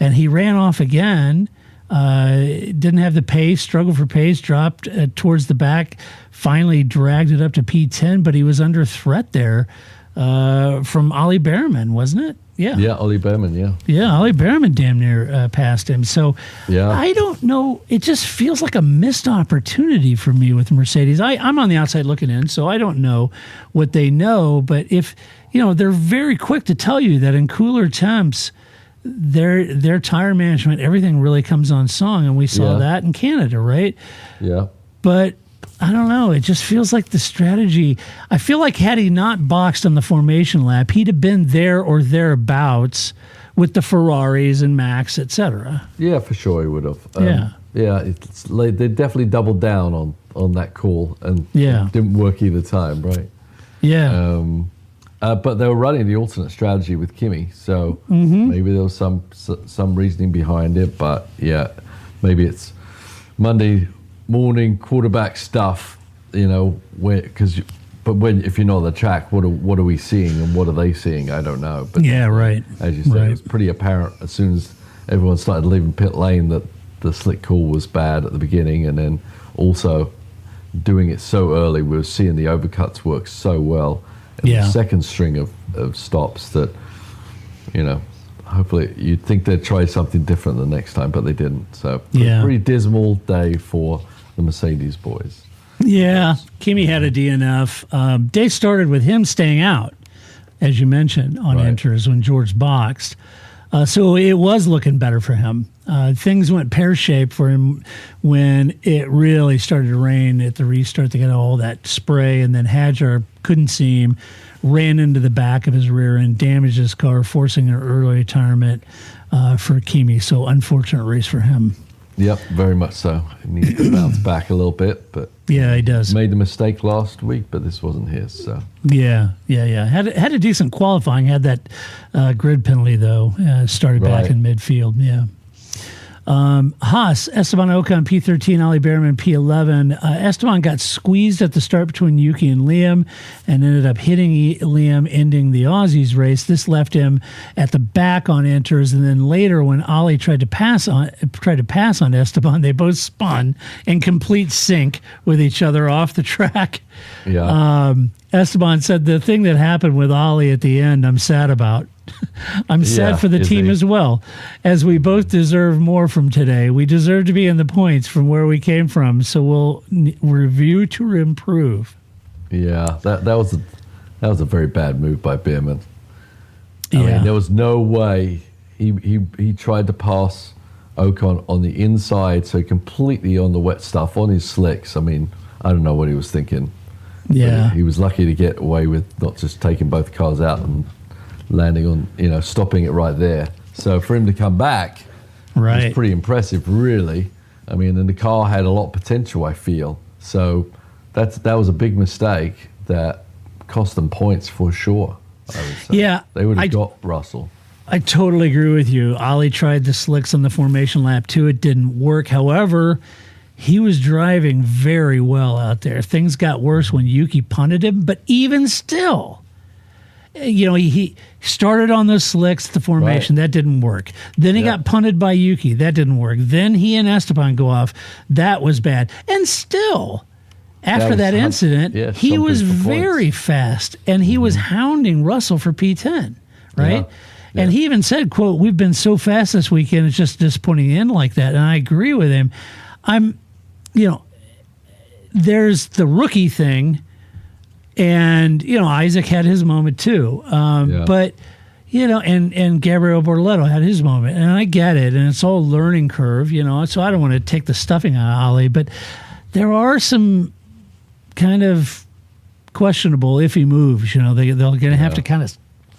and he ran off again. Didn't have the pace, struggled for pace, dropped towards the back, finally dragged it up to P10, but he was under threat there from Ollie Behrman, wasn't it? Yeah. Yeah, Ollie Behrman, yeah. Yeah, Ollie Behrman damn near passed him. So yeah. I don't know. It just feels like a missed opportunity for me with Mercedes. I'm on the outside looking in, so I don't know what they know. But if, they're very quick to tell you that in cooler temps, their tire management, everything really comes on song, and we saw that in Canada, right? Yeah. But I don't know. It just feels like the strategy. I feel like had he not boxed on the formation lap, he'd have been there or thereabouts with the Ferraris and Max, etc. Yeah, for sure he would have. Yeah. It's like they definitely doubled down on that call, and it didn't work either time, right? Yeah. But they were running the alternate strategy with Kimi, so maybe there was some reasoning behind it. But yeah, maybe it's Monday morning quarterback stuff, if you're not on the track, what are we seeing and what are they seeing? I don't know. But right. As you said, it was pretty apparent as soon as everyone started leaving pit lane that the slick call was bad at the beginning, and then also doing it so early, we were seeing the overcuts work so well. The second string of stops that, hopefully you'd think they'd try something different the next time, but they didn't. So pretty dismal day for the Mercedes boys. Yeah, Kimi had a DNF. Day started with him staying out, as you mentioned, on enters when George boxed. So it was looking better for him. Things went pear-shaped for him when it really started to rain at the restart. They got all that spray, and then Hadjar couldn't see him, ran into the back of his rear end, damaged his car, forcing an early retirement for Kimi. So unfortunate race for him. Yep, very much so. He needs to bounce back a little bit, but yeah, he does. Made the mistake last week, but this wasn't his. So yeah. Had a decent qualifying. Had that grid penalty though. Started back in midfield. Yeah. Haas, Esteban Ocon, P13, Ollie Behrman, P11. Esteban got squeezed at the start between Yuki and Liam and ended up hitting Liam, ending the Aussies race. This left him at the back on enters, and then later when Ollie tried to pass on Esteban, they both spun in complete sync with each other off the track. Yeah. Esteban said the thing that happened with Ollie at the end, I'm sad about. I'm sad for the team as well, as we both deserve more from today. We deserve to be in the points from where we came from, so we'll review to improve. Yeah, that was a very bad move by Behrman. I mean, there was no way he tried to pass Ocon on the inside, so completely on the wet stuff on his slicks. I mean, I don't know what he was thinking. Yeah, he was lucky to get away with not just taking both cars out and landing on, stopping it right there. So for him to come back was pretty impressive, really. I mean, and the car had a lot of potential, I feel. So that was a big mistake that cost them points for sure, I would say. Yeah. They would have got Russell. I totally agree with you. Ollie tried the slicks on the formation lap too. It didn't work. However, he was driving very well out there. Things got worse when Yuki punted him, but even still, he started on those slicks, the formation. That didn't work. Then he got punted by Yuki. That didn't work. Then he and Esteban go off. That was bad. And still, after that incident, he was very fast, and he was hounding Russell for P10, right? Yeah. And he even said, quote, "We've been so fast this weekend, it's just disappointing to end like that." And I agree with him. There's the rookie thing, and, Isaac had his moment too. But, and Gabriel Bortoleto had his moment, and I get it, and it's all a learning curve, so I don't want to take the stuffing out of Ollie, but there are some kind of questionable, iffy moves. They're going to have to kind of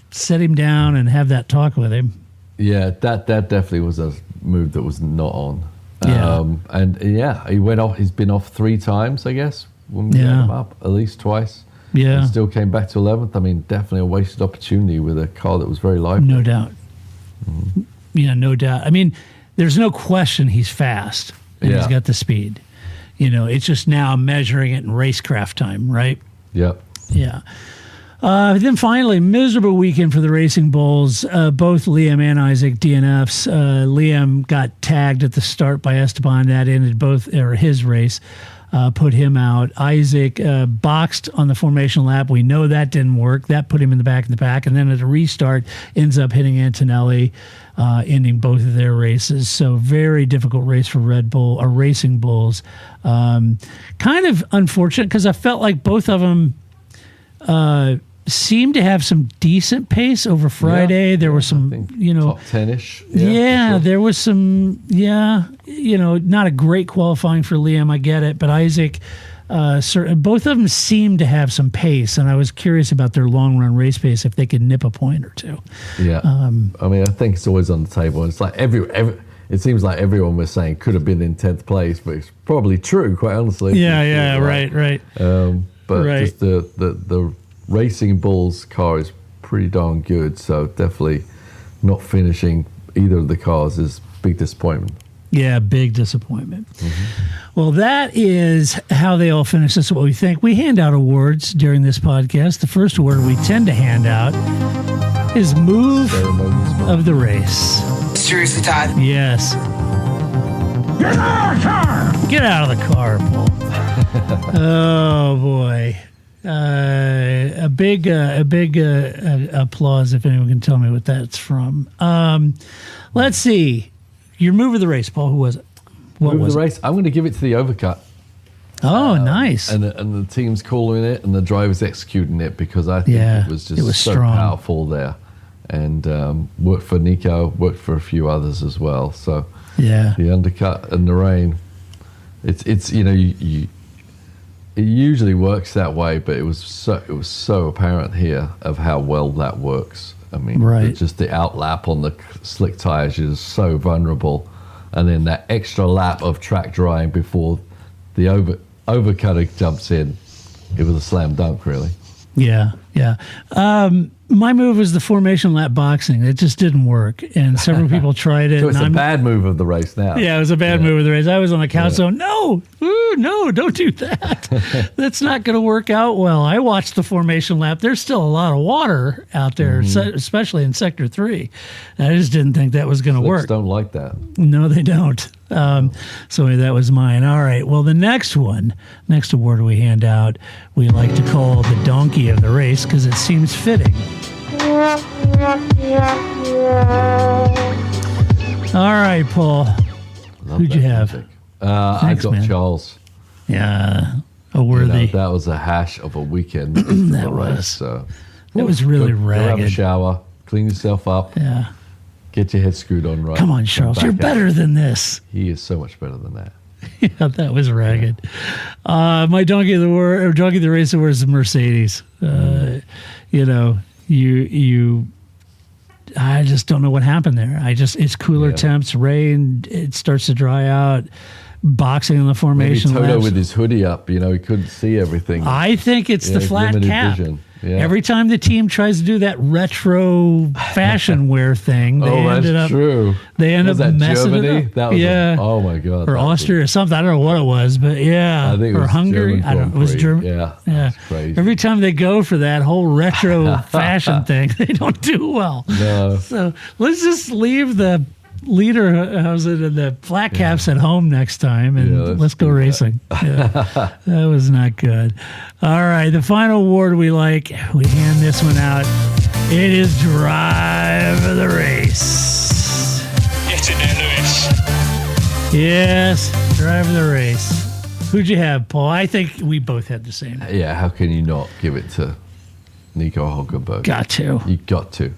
set him down and have that talk with him. Yeah, that definitely was a move that was not on. Yeah. He went off. He's been off 3 times, I guess, when we got him up, at least twice. Yeah. And still came back to 11th. I mean, definitely a wasted opportunity with a car that was very lively. No doubt. Mm-hmm. Yeah, no doubt. I mean, there's no question he's fast and he's got the speed. It's just now measuring it in racecraft time, right? Yep. Yeah. Then finally, miserable weekend for the Racing Bulls. Both Liam and Isaac DNFs. Liam got tagged at the start by Esteban. That ended his race. Put him out. Isaac boxed on the formation lap. We know that didn't work. That put him in the back of the pack. And then at a restart, ends up hitting Antonelli, ending both of their races. So very difficult race for Red Bull or Racing Bulls. Kind of unfortunate because I felt like both of them seemed to have some decent pace over Friday. There was some, top 10-ish. Yeah, there was some, not a great qualifying for Liam. I get it, but Isaac, both of them seemed to have some pace, and I was curious about their long run race pace if they could nip a point or two. Yeah, I mean, I think it's always on the table. It's like it seems like everyone was saying could have been in 10th place, but it's probably true, quite honestly. Yeah, right. Just the Racing Bulls car is pretty darn good, so definitely not finishing either of the cars is big disappointment. Yeah, big disappointment. Mm-hmm. Well, that is how they all finish. That's what we think. We hand out awards during this podcast. The first award we tend to hand out is Move of the Race. Seriously, Todd? Yes. Get out of the car! Get out of the car, Paul. Oh, boy. A big applause if anyone can tell me what that's from. Let's see. Your move of the race, Paul. Who was it? What was the race? I'm going to give it to the overcut. Oh, nice. And the team's calling it, and the driver's executing it because I think it was just so strong. powerful there, and worked for Nico, worked for a few others as well. So the undercut and the rain, it's it usually works that way, but it was so apparent here of how well that works. I mean, just the outlap on the slick tires is so vulnerable, and then that extra lap of track drying before the overcutter jumps in, it was a slam dunk, really. Yeah. My move was the formation lap boxing. It just didn't work, and several people tried it. So it's a bad move of the race now. Yeah, it was a bad move of the race. I was on the couch going, no, don't do that. That's not going to work out well. I watched the formation lap. There's still a lot of water out there, especially in Sector 3. I just didn't think that was going to work. Don't like that. No, they don't. So that was mine. All right. Well, the next award we hand out, we like to call the donkey of the race because it seems fitting. All right, Paul. Who'd you have? I got Charles. Yeah, a worthy. That was a hash of a weekend. That was. So it was really go ragged. Have a shower, clean yourself up. Yeah. Get your head screwed on right. Come on, Charles. You're better than this. He is so much better than that. Yeah, that was ragged. My donkey of the race was the Mercedes. I just don't know what happened there. It's cooler temps, rain, it starts to dry out. Boxing in the formation. Maybe Toto laps. with his hoodie up, he couldn't see everything. I think it's the flat cap. Vision. Yeah. Every time the team tries to do that retro fashion wear thing, that's true. They end up messing Germany? it up. That was oh my God. Or Austria or something. I don't know what it was, but I think it was Hungary. German I don't know. It was German. Yeah. That's crazy. Every time they go for that whole retro fashion thing, they don't do well. No. So let's just leave the leader and the flat caps at home next time, and let's go racing. That was not good. All right, the final award we hand this one out. It is Drive of the Race. Get in there, Lewis. Yes, Drive of the Race. Who'd you have, Paul? I think we both had the same. Yeah, how can you not give it to Nico Hulkenberg? Got to. You got to.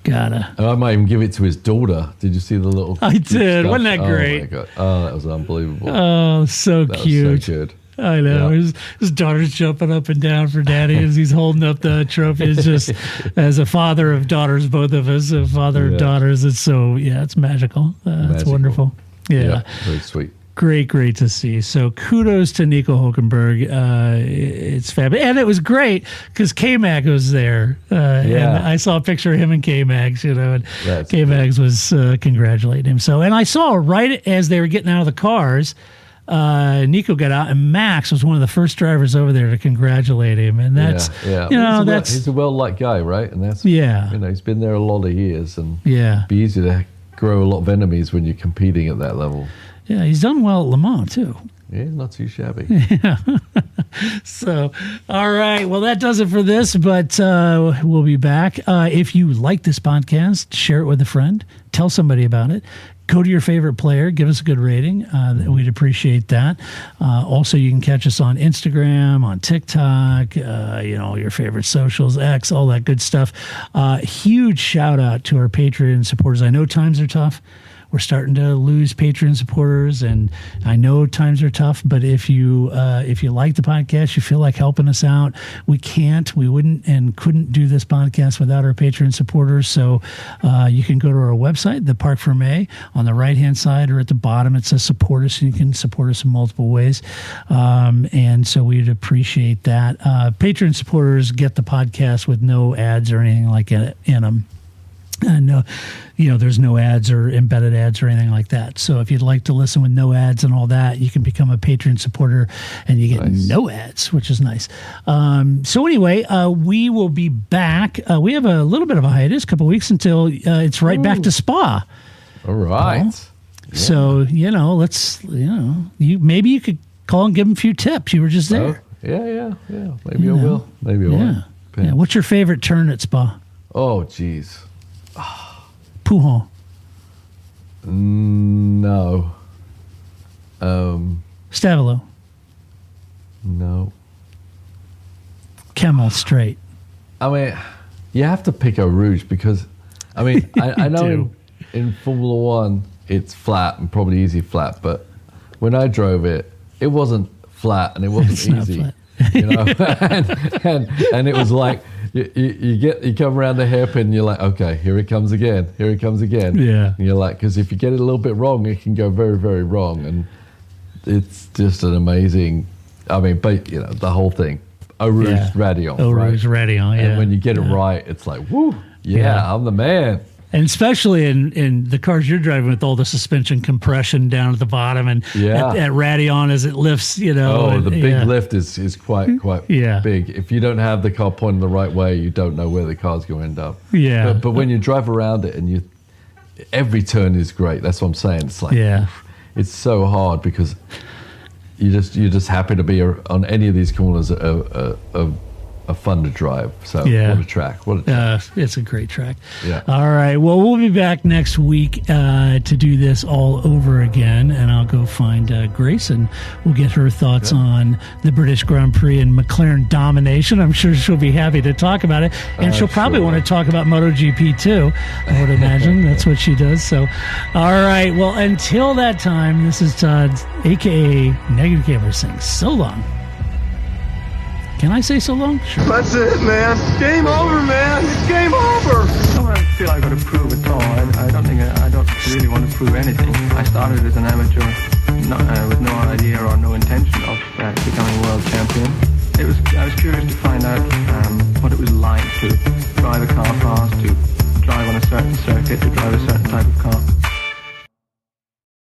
Gotta. And I might even give it to his daughter. Did you see the little? I did. Wasn't that great? Oh my god! Oh, that was unbelievable. Oh, so that cute. Was so good. I know. Yeah. His daughter's jumping up and down for daddy as he's holding up the trophy. It's just, as a father of daughters, both of us, a father of daughters, it's so, it's magical. It's wonderful. Yeah. Very sweet. Great to see. So kudos to Nico Hulkenberg. It's fabulous. And it was great because K-Mag was there. And I saw a picture of him and K-Mags, and K-Mags was congratulating him. So, and I saw right as they were getting out of the cars, Nico got out, and Max was one of the first drivers over there to congratulate him. And that's, he's a well-liked guy, right? And that's, he's been there a lot of years, and it'd be easy to grow a lot of enemies when you're competing at that level. Yeah, he's done well at Le Mans, too. Yeah, not too shabby. Yeah. So, all right. Well, that does it for this, but we'll be back. If you like this podcast, share it with a friend. Tell somebody about it. Go to your favorite player. Give us a good rating. We'd appreciate that. Also, you can catch us on Instagram, on TikTok, your favorite socials, X, all that good stuff. Huge shout out to our Patreon supporters. I know times are tough. We're starting to lose Patreon supporters, and I know times are tough, but if you like the podcast, you feel like helping us out, we wouldn't and couldn't do this podcast without our Patreon supporters. So you can go to our website, the Park for May, on the right-hand side or at the bottom. It says support us, and you can support us in multiple ways. And so we'd appreciate that. Patreon supporters get the podcast with no ads or anything like it in them. No, there's no ads or embedded ads or anything like that. So if you'd like to listen with no ads and all that, you can become a Patreon supporter and you get no ads, which is nice. So anyway, we will be back. We have a little bit of a hiatus, a couple of weeks until it's right back to Spa. All right. Well, so, let's, maybe you could call and give them a few tips. You were just there. Yeah. Maybe I will. Yeah. What's your favorite turn at Spa? Oh, geez. Pujon. No. Stavilo. No. Camel Straight. I mean, you have to pick a Rouge because, I know in Formula One it's flat and probably easy flat, but when I drove it, it wasn't flat and it wasn't easy. And it was like you come around the hairpin and you're like, okay, here it comes again. Yeah. And you're like, because if you get it a little bit wrong, it can go very, very wrong. And it's just an amazing, the whole thing. Eau Rouge Radion. Eau Rouge Radion, yeah. And when you get it right, it's like, woo, I'm the man. And especially in the cars you're driving with all the suspension compression down at the bottom and at Radion as it lifts, Oh, the big lift is quite Yeah. big. If you don't have the car pointing the right way, you don't know where the car's going to end up. Yeah. But when you drive around it and every turn is great. That's what I'm saying. It's like, it's so hard because you're just happy to be on any of these corners a fun to drive. So what a track. It's a great track. Yeah. All right. Well, we'll be back next week to do this all over again, and I'll go find Grace, and we'll get her thoughts on the British Grand Prix and McLaren domination. I'm sure she'll be happy to talk about it, and she'll probably want to talk about MotoGP too, I would imagine. That's what she does. So, all right. Well, until that time, this is Todd, a.k.a. Negative Gamer, saying so long. Can I say so long? Sure. That's it, man. Game over, man. It's game over. I don't feel I've got to prove at all. I don't really want to prove anything. I started as an amateur with no idea or no intention of becoming world champion. I was curious to find out what it was like to drive a car fast, to drive on a certain circuit, to drive a certain